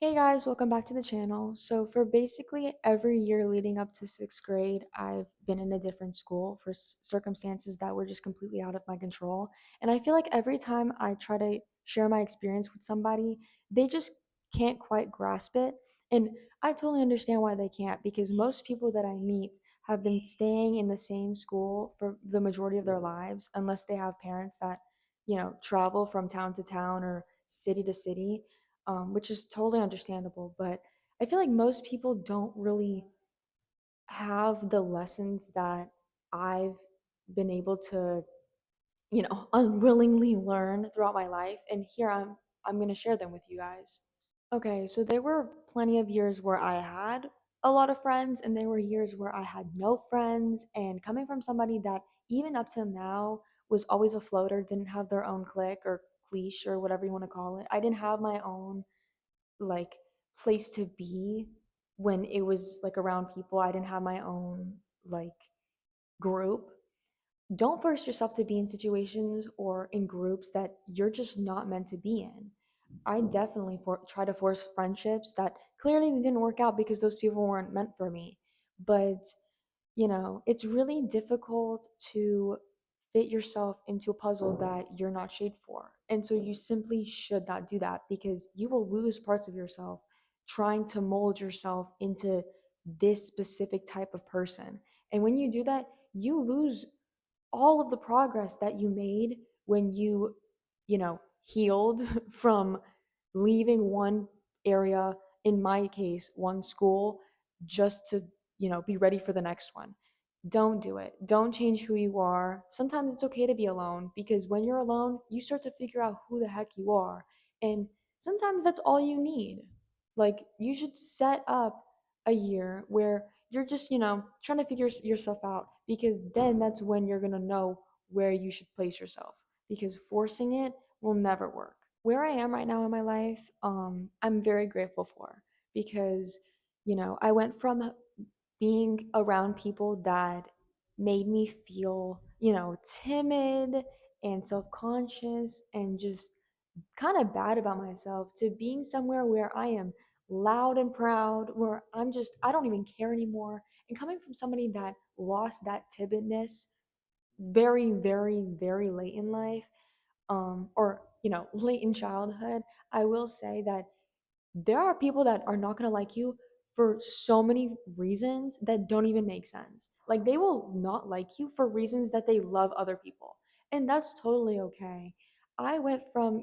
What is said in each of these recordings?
Hey guys, welcome back to the channel. So, for basically every year leading up to sixth grade, I've been in a different school for circumstances that were just completely out of my control. And I feel like every time I try to share my experience with somebody, they just can't quite grasp it. And I totally understand why they can't, because most people that I meet have been staying in the same school for the majority of their lives, unless they have parents that, travel from town to town or city to city, which is totally understandable. But I feel like most people don't really have the lessons that I've been able to, unwillingly learn throughout my life. And here I'm going to share them with you guys. Okay, so there were plenty of years where I had a lot of friends, and there were years where I had no friends. And coming from somebody that, even up till now, was always a floater, didn't have their own clique or cliche or whatever you want to call it, I didn't have my own like place to be when it was like around people. I didn't have my own like group. Don't force yourself to be in situations or in groups that you're just not meant to be in. I definitely try to force friendships that clearly didn't work out because those people weren't meant for me. But it's really difficult to fit yourself into a puzzle that you're not shaped for. And so you simply should not do that, because you will lose parts of yourself trying to mold yourself into this specific type of person. And when you do that, you lose all of the progress that you made when healed from leaving one area, in my case, one school, just to, be ready for the next one. Don't do it. Don't change who you are. Sometimes it's okay to be alone, because when you're alone, you start to figure out who the heck you are. And sometimes that's all you need. Like, you should set up a year where you're just, trying to figure yourself out, because then that's when you're going to know where you should place yourself, because forcing it will never work. Where I am right now in my life, I'm very grateful for, because, I went from being around people that made me feel, timid and self conscious and just kind of bad about myself, to being somewhere where I am loud and proud, where I don't even care anymore. And coming from somebody that lost that timidness very, very, very late in life, or, late in childhood, I will say that there are people that are not going to like you for so many reasons that don't even make sense. Like, they will not like you for reasons that they love other people. And that's totally okay. I went from,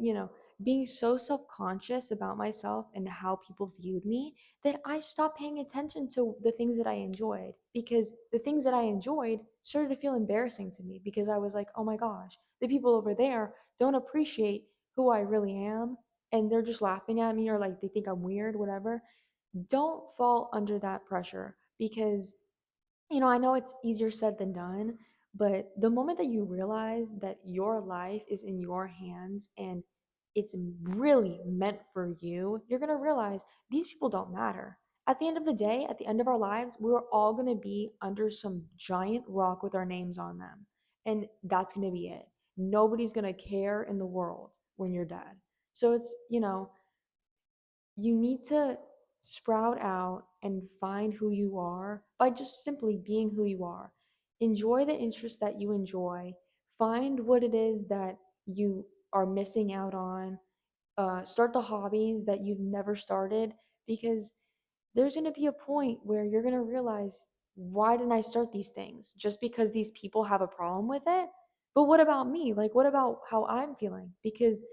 being so self conscious about myself and how people viewed me, that I stopped paying attention to the things that I enjoyed, because the things that I enjoyed started to feel embarrassing to me, because I was like, oh my gosh, the people over there don't appreciate who I really am, and they're just laughing at me, or like they think I'm weird, whatever. Don't fall under that pressure, because I know it's easier said than done, but the moment that you realize that your life is in your hands and it's really meant for you, you're going to realize these people don't matter. At the end of the day, at the end of our lives, we're all going to be under some giant rock with our names on them. And that's going to be it. Nobody's going to care in the world when you're dead. So it's, you need to sprout out and find who you are by just simply being who you are. Enjoy the interests that you enjoy. Find what it is that you are missing out on. Start the hobbies that you've never started, because there's going to be a point where you're going to realize, why didn't I start these things? Just because these people have a problem with it? But what about me? Like, what about how I'm feeling? Because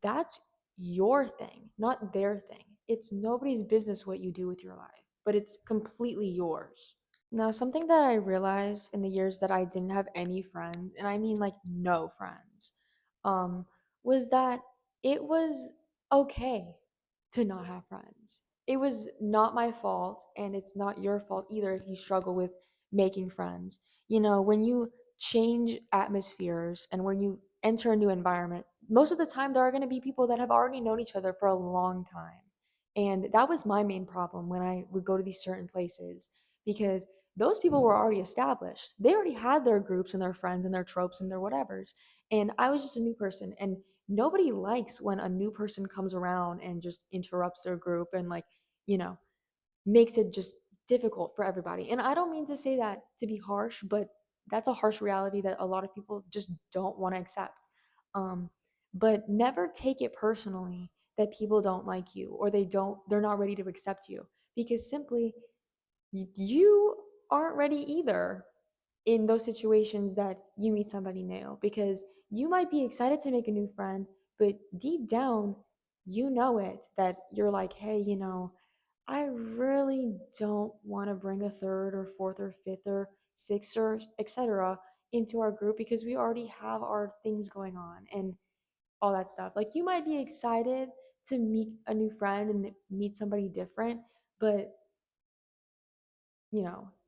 that's your thing, not their thing. It's nobody's business what you do with your life, but it's completely yours. Now, something that I realized in the years that I didn't have any friends, and I mean like no friends, um, was that it was okay to not have friends. It was not my fault, and it's not your fault either if you struggle with making friends. When you change atmospheres and when you enter a new environment, most of the time there are going to be people that have already known each other for a long time. And that was my main problem when I would go to these certain places, because those people were already established. They already had their groups and their friends and their tropes and their whatevers. And I was just a new person. And nobody likes when a new person comes around and just interrupts their group and like, you know, makes it just difficult for everybody. And I don't mean to say that to be harsh, but that's a harsh reality that a lot of people just don't want to accept. Um, but never take it personally that people don't like you or they're not ready to accept you because simply you aren't ready either in those situations that you meet somebody new because you might be excited to make a new friend, but deep down, you know it that you're like, hey, I really don't want to bring a third or fourth or fifth or sixth or etc. into our group because we already have our things going on and all that stuff. Like you might be excited to meet a new friend and meet somebody different, but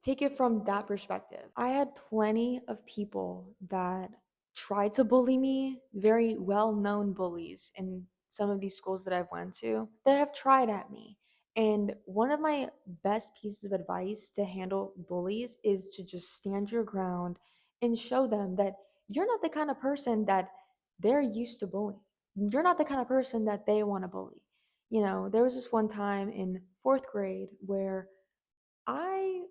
take it from that perspective. I had plenty of people that tried to bully me, very well-known bullies in some of these schools that I've went to that have tried at me. And one of my best pieces of advice to handle bullies is to just stand your ground and show them that you're not the kind of person that they're used to bullying. You're not the kind of person that they want to bully. There was this one time in fourth grade where I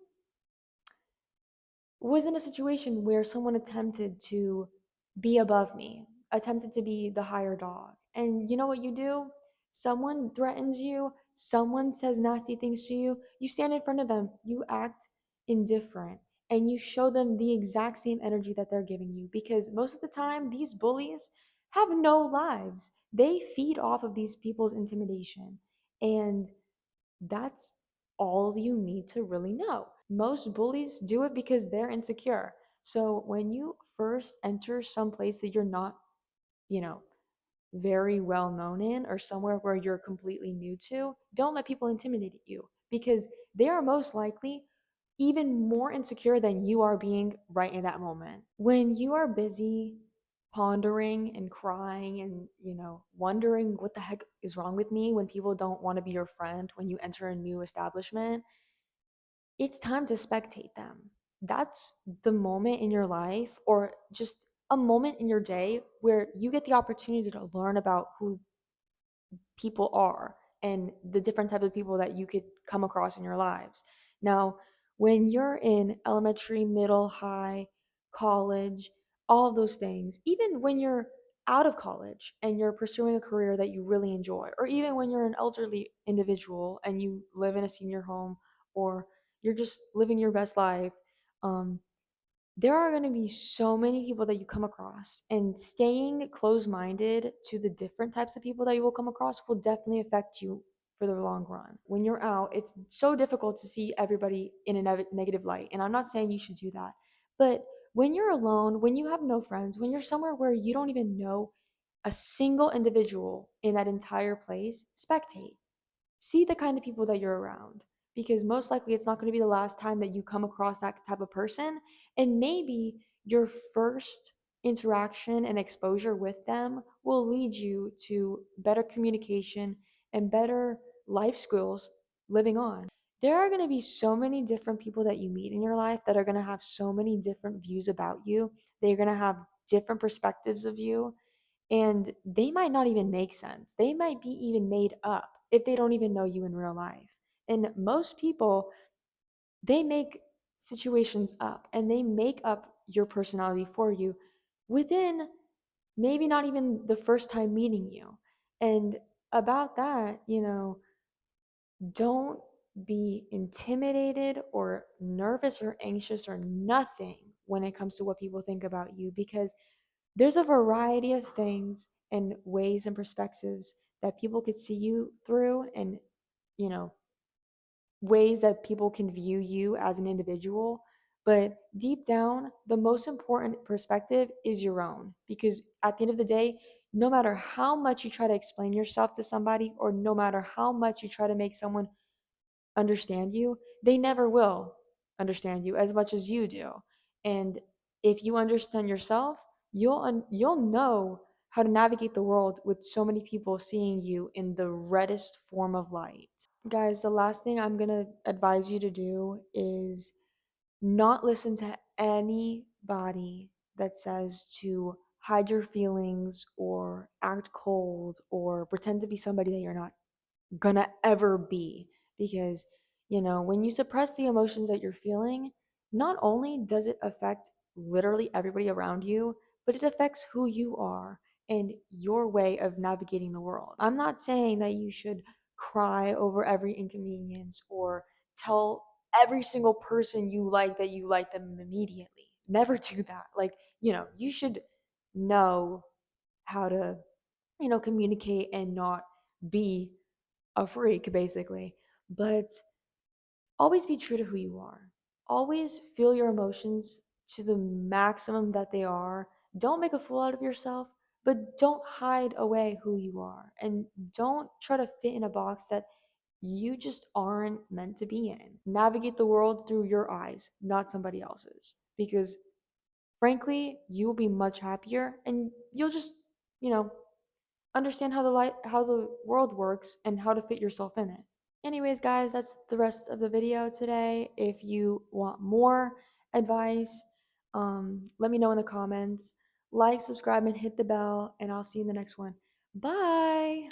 was in a situation where someone attempted to be above me, attempted to be the higher dog. And you know what you do? Someone threatens you, someone says nasty things to you, you stand in front of them, you act indifferent, and you show them the exact same energy that they're giving you because most of the time, these bullies have no lives. They feed off of these people's intimidation. And that's all you need to really know. Most bullies do it because they're insecure. So when you first enter some place that you're not, you know, very well known in or somewhere where you're completely new to, don't let people intimidate you because they are most likely even more insecure than you are being right in that moment. When you are busy pondering and crying and, wondering what the heck is wrong with me when people don't want to be your friend when you enter a new establishment, it's time to spectate them. That's the moment in your life or just a moment in your day where you get the opportunity to learn about who people are and the different types of people that you could come across in your lives. Now, when you're in elementary, middle, high, college, all of those things, even when you're out of college and you're pursuing a career that you really enjoy, or even when you're an elderly individual and you live in a senior home or you're just living your best life, um, there are going to be so many people that you come across, and staying close minded to the different types of people that you will come across will definitely affect you for the long run. When you're out, it's so difficult to see everybody in a negative light. And I'm not saying you should do that. But when you're alone, when you have no friends, when you're somewhere where you don't even know a single individual in that entire place, spectate. See the kind of people that you're around because most likely it's not going to be the last time that you come across that type of person. And maybe your first interaction and exposure with them will lead you to better communication and better life skills living on. There are going to be so many different people that you meet in your life that are going to have so many different views about you. They're going to have different perspectives of you and they might not even make sense. They might be even made up if they don't even know you in real life. And most people, they make situations up and they make up your personality for you within maybe not even the first time meeting you. And about that, don't be intimidated or nervous or anxious or nothing when it comes to what people think about you because there's a variety of things and ways and perspectives that people could see you through and, you know, ways that people can view you as an individual. But deep down, the most important perspective is your own because at the end of the day, no matter how much you try to explain yourself to somebody or no matter how much you try to make someone understand you, they never will understand you as much as you do. And if you understand yourself, you'll know how to navigate the world with so many people seeing you in the reddest form of light. Guys, the last thing I'm going to advise you to do is not listen to anybody that says to hide your feelings or act cold or pretend to be somebody that you're not gonna ever be. Because, when you suppress the emotions that you're feeling, not only does it affect literally everybody around you, but it affects who you are and your way of navigating the world. I'm not saying that you should cry over every inconvenience or tell every single person you like that you like them immediately. Never do that. Like, you should know how to, communicate and not be a freak, basically. But always be true to who you are. Always feel your emotions to the maximum that they are. Don't make a fool out of yourself, but don't hide away who you are. And don't try to fit in a box that you just aren't meant to be in. Navigate the world through your eyes, not somebody else's. Because frankly, you will be much happier and you'll just, you know, understand how the world works and how to fit yourself in it. Anyways, guys, that's the rest of the video today. If you want more advice, let me know in the comments. Like, subscribe, and hit the bell, and I'll see you in the next one. Bye!